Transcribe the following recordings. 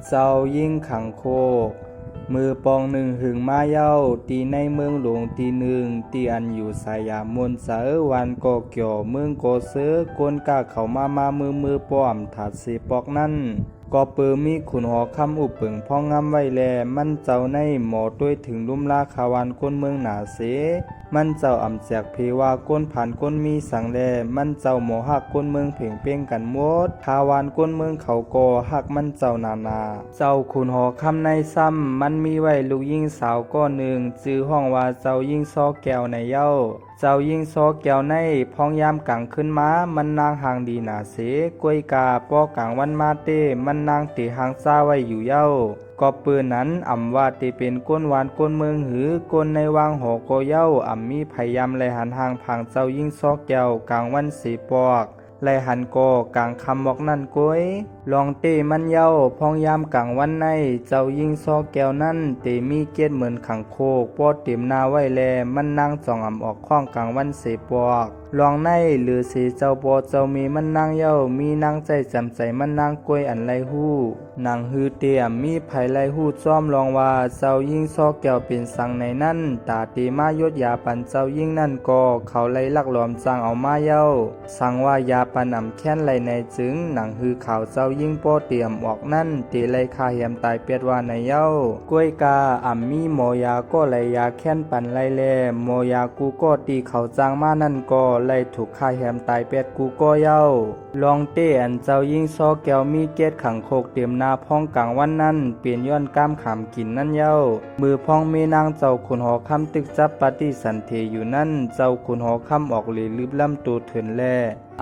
เจ้ายิ่งขังโคกมือปองหนึ่งหึงมาเย้าตีในเมืองหลวงตีหนึ่งตีอันอยู่สายามนเสอวันก่อเกี่ยวเมืองโกเสือกวนกาเขามามือป้อมถาดสีปอกนั่นก็เปิอมีขุนหอคำอุปึงพ้องงามไว้แลมันเจ้าในหมอด้วยถึงลุ่มลาคาวันก้นเมืองหนาเสมันเจ้าอ่ำแจกเพวาก้นผ่านก้นมีสังแลมันเจ้าหมอหักก้นเมืองเพ่งเป้งกันหมดคาวานก้นเมืองเขาก่อหักมันเจ้านาเจ้าขุนหอคำในซ้ำมันมีไว้ลูกยิ่งสาวก้อนหนึ่งจื้อห้องว่าเจ้ายิ่งซอแก้วในเย้าเจ้ายิ่งซอแก้วในพองยามกลางขึ้นมามันนางหางดีหนาเสกล้วยกาปอกลางวันมาเต้มันนางตีหางซาไว้อยู่เย้าก็ปืนนั้นอ่ำว่าตีเป็นก้นวานก้นเมืองหือก้นในวางหอโกเย้าอ่ำมีพยายามไลหันห่างพังเจ้ายิ่งซอแก้วกลางวันสีปอกไลหันโกกลางคำบอกนั่นก้วยลองเตมันเย้าพองยามกลางวันในเจ้ายิ่งซอแก้วนั่นเตมีเกตเหมือนขังโคกปอดเต็มนาไว้แลมันนั่งจ่องอ่ำออกข้องกลางวันเสปอกลองในหรือสีเจ้าปอเจ้ามีมันนั่งเย้ามีนั่งใจจำใจมันนั่งก้วยอันไรหู้นางฮือเตียมมีไผไรหู้จ้อมลองว่าเจ้ายิ่งซอแก้วเป็นสังในนั่นตาตีมายศยาปันเจ้ายิ่งนั่นก็เขาไล่ลักหลอมจางเอามาเย้าสังว่ายาปันอ่ำแค้นไรในจึงหนังฮือข่าวเจ้ายิ่งป้อเตรียมออกนั่นตีไลคาเหียมตายเปียดว่าในเย้ากล้วยกาอ่ำมีหมอยาก็ไลยาแค้นปันไลแลหมอยากูก็ตีเขาจางมานั่นก็ไลถูกคาเหียมตายเปียดกูก็เย้าลองเต้อันเจ้ายิ่งซอแก้วมีเกตขังโคกเตรียมนาพ้องกลางวันนั่นเปลี่ยนย้อนก้ามขามกินนั่นเย้ามือพ้องมีนางเจ้าขุนหอคำตึกจับปฏิสันเทอยู่นั่นเจ้าขุนหอคำออกหลีลืบล้ำตัวเถินแล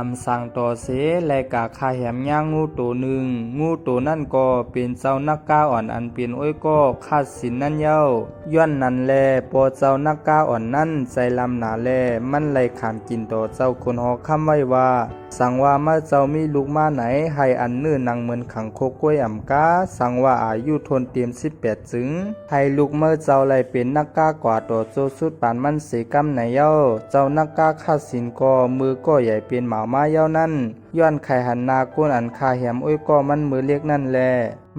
อำสั่งต่อเสและกาคาแหมย่างงูตัวหนึ่งงูตัวนั่นก็เป็นเจ้านักกาอ่อนอันเป็นอ้อยก็คาดสินนั่นเย้าย้อนนั่นแลปอเจ้านักกาอ่อนนั่นใจลำหนาแลมันไหลขามกินต่อเจ้าคนหอคำไว้ว่าสั่งว่าเมื่อเจ้ามีลูกมาไหนให้อันนื้อนางเหมือนขังโคกล้วยอ่ำกาสั่งว่าอายุทนเตรียม18จึงให้ลูกเมื่อเจ้าไหลเป็นนักกากว่าต่อโจสุดปานมันเสกำไหนเย้าเจ้านักกาคาดสินก็มือก็ใหญ่เป็นหมามาเย้านั่นย้อนไข่หันนาก้นอันคาแหมอ้อยก็มันมือเล็กนั่นแล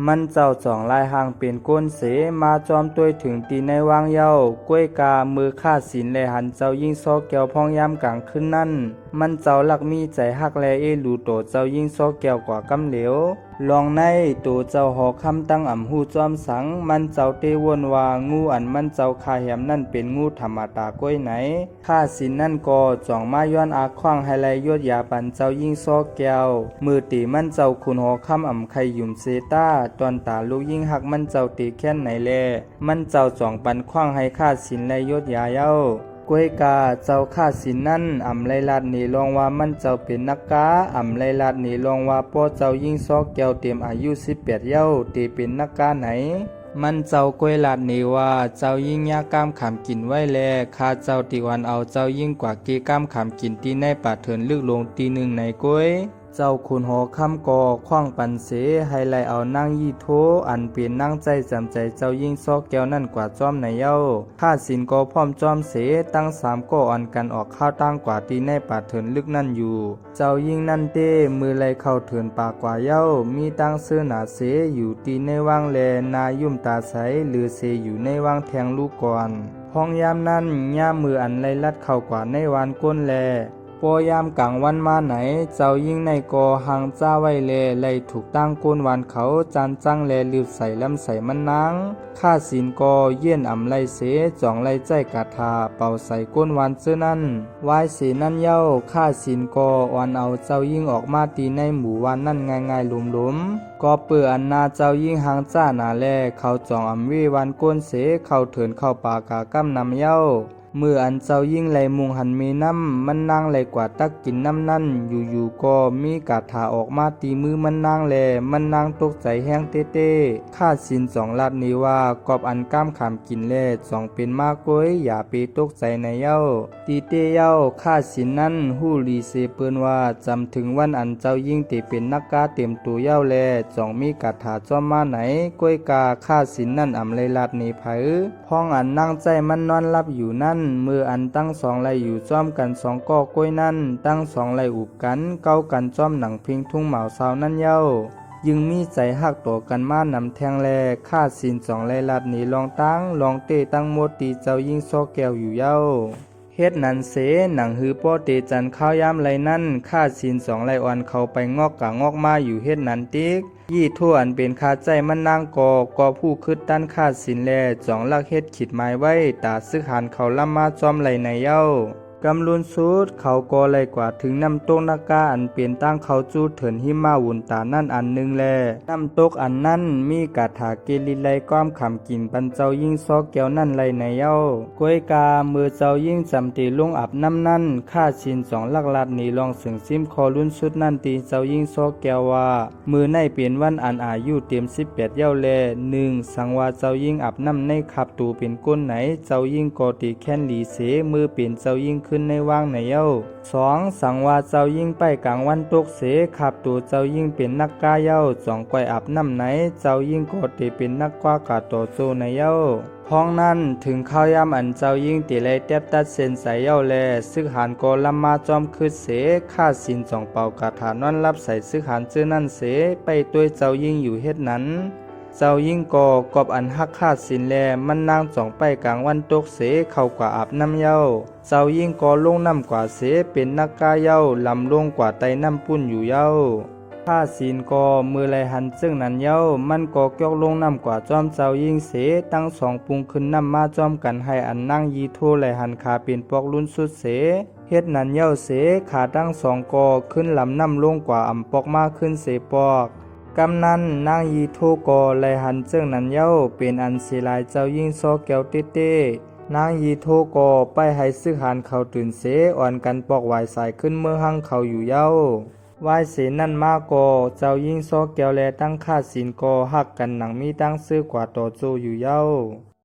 มันเจ้าจ่องลายหางเป็นก้นเสมาจอมตัวถึงตีในวางเย้ากล้วยกามือคาดสินแลหันเจ้ายิ่งซอแก้วพองยามกลางขึ้นนั่นมันเจ้าหลักมีใจฮักแลเอลูโตเจ้ายิ่งซอแก้วกว่ากำเหลวลองในตัวเจ้าหอคำตั้งอ่ำหูจอมสังมันเจ้าเตวนว่างูอันมันเจ้าคาแหมนั่นเป็นงูธรรมดาก้วยไหนข้าสินนั่นก็จ่องมาย้อนอาคว้างให้ไลยศยาปันเจ้ายิ่งซอแก้วมือตีมันเจ้าขุนหอคำอ่ำไข่ยุ่มเซตาตอนตาลูกยิ่งหักมันเจ้าตีแค้นไหนแลมันเจ้าจ่องปันคว้างให้ข้าสินไลยศยาเย้ากล้วยกาเจ้าข้าสินนั่นอ่ำไลลาดนี่ลองว่ามันเจ้าเป็นนักกาอ่ำไลลาดนี่ลองว่าป้อเจ้ายิ่งซอกแก้วเต็มอายุ18เย้าตีเป็นนักกาไหนมันเจ้ากล้วยลาดนี่ว่าเจ้ายิ่งยากล้ามขามกินไว้แลข้าเจ้าตีวันเอาเจ้ายิ่งกว่าเกก้ามขามกินตีในป่าเถินลึกลงตีหนึ่งในกล้วยเจ้าขุนหอคำก่อคว้างปันเสให้ไลเอานั่งยี่โทอันเป็นนั่งใจจำใจเจ้ายิ่งซอกแก้วนั่นกว่าจอมในเย้าข้าสินก็พร้อมจอมเสตั้ง3ก็อ่อนกันออกข้าวตั้งกว่าตีในป่าเถินลึกนั่นอยู่เจ้ายิ่งนั่นเต้มือไลเข้าเถินปากกว่าเย้ามีตั้งเสื้อหนาเสอยู่ตีในว่างแลนายุ่มตาใสหรือเสอยู่ในว่างแทงลูกก่อนพ้องยามนั่นย่ามมืออันไลลัดเข้ากว่าในวานก้นแลปอยามกลางวันมาไหนเจ้ายิ่งในกอหังจ้าไว้แลไลถูกตั้งก้นวันเขาจานจังแลลืบใส่ลำใส่มันนางข้าสินกอเยี่ยนอ่ำไลเสจ่องไลใจกาทาเป่าใส่ก้นวันเสื้อนั่นวายเสนั่นเย้าข้าสินกอวันเอาเจ้ายิ่งออกมาตีในหมู่วันนั่นง่ายๆหลุมๆก็เปื่ออันนาเจ้ายิ่งหังจ้าหนาแลเขาจ่องอ่ำวิวันก้นเสเข้าเถินเข้าปากากำนำเย้าเมื่ออันเจ้ายิ่งไหลมุงหันมีน้ำมันนางไหลกว่าตักกินน้ำนั่นอยู่ๆก็มีกาถาออกมาตีมือมันนางแลมันนางตกใจแห้งเต้ข้าสิน2 ลาดนี้ว่ากอบอันก้ามขามกินแล2เป็นมากก้อยอย่าไปตกใจในเย้าตีเต้เย้าข้าสินนั่นฮู้ลีเซเปิ้นว่าจำถึงวันอันเจ้ายิ่งตีเป็นนักกาเต็มตัวเย้าแล2มีกาถาจอมมาไหนก้อยกาข้าสินนั่นอำไลลาดนี้ไผพ้องอันนั่งใจมันนอนรับอยู่นั่นมืออันตั้ง2ไหลอยู่จ้อมกัน2ก้อกล้วยนั่นตั้ง2ไหลอุบกันเก้ากันจ้อมหนังพิงทุ่งเหมาเสานั่นเย้า ยึงมีใจฮักต่อกันมานำแทงแลค่าสินสองไลลัดนี้ลองตั้งลองเตตั้งหมดตีเจ้ายิ่งซอกแก้วอยู่เย้าเฮ็ดนั้นเสหนังหือป้อเตจันข้าวยามไรนั่นค่าสินสองไลอ่อนเข้าไปงอกกะงอกมาอยู่เฮ็ดนั้นติ๊กยี่ทั่วอันเป็นคาใจมันนางกอผู้คืดด้านค่าสินแลจองลักเฮ็ดขีดหมายไว้ตาซึกหันเขาล่ำมาจอมไหลในเย้ากำลุนสุดเขาก็ไหลกว่าถึงน้ำตกนากาอันเป็นตั้งเขาจูเถินหิมาวุ่นตานั่นอันหนึ่งแลน้ำตกอันนั้นมีกาถาเกลิไลความขำกินปันเจ้ายิ่งซอกแก้วนั่นไหลในเย้ากวยกามือเจ้ายิ่งจำตีลงอับน้ำนั่นค่าชินสองลักลัดนี้ลองเสียงซิมคอลุนสุดนั่นตีเจ้ายิ่งซอกแก้วว่ามือในเปลี่ยนวันอันอายุเต็ม18เย้าแล1สังว่าเจ้ายิ่งอับน้ำในขับตูเป็นก้นไหนเจ้ายิ่งกอตีแค้นหลีเสมือเปลี่ยนเจ้ายิ่งขึ้นในว่างในเย้า2สังว่าเจ้ายิ่งไปกลางวันตกเสขับตัวเจ้ายิ่งเป็นนักกาเย้า2ก้อยอาบน้ำไหนเจ้ายิ่งกอตีเป็นนักกว่ากาต่อโซในเย้าพ้องนั้นถึงข้าวยามอันเจ้ายิ่งตีไลเต็บตัดเส้นสายเย้าแลซึกหานก็ลำมาจอมคืดเสค่าสิน2เป่ากาถานอนรับใส่ซึกหานชื่อนั่นเสไปตัวเจ้ายิ่งอยู่เฮ็ดนั้นเจ้ายิ่งกอบอันฮักคาดสินแลมันนางจ่องไปกลางวันตกเสเข้ากว่าอาบน้ำเย้าเจ้ายิ่งลงน้ำกว่าเสเป็นนักกาเย้าลำลงกว่าไตน้ำปุ้นอยู่เย้าค่าสินมือไหลหันซึ่งนั้นเย้ามันเกี่ยวลงน้ำกว่าจอมเจ้ายิ่งเสตั้ง2ปุงขึ้นน้ำมาจอมกันให้อันนั่งยีโทไหลหันขาเป็นปอกลุ่นสุดเสเฮ็ดนั้นเย้าเสขาตั้ง2ขึ้นลำน้ำลงกว่าอ่ำปอกมาขึ้นเสปอกกำนั้นนางยีโทไหลหันเจิ้งนั้นเย้าเป็นอันเสียลายเจ้ายิ่งซอแก้วเต้นางยีโทไปให้ซึกหานเขาตื่นเสอ่อนกันปอกไหวสายขึ้นเมื่อหังเขาอยู่เย้าวายเสนั่นมาเจ้ายิ่งซอแก้วแลตั้งค่าสินหักกันหนังมีตั้งซื้อกว่าต่อโจอยู่เย้า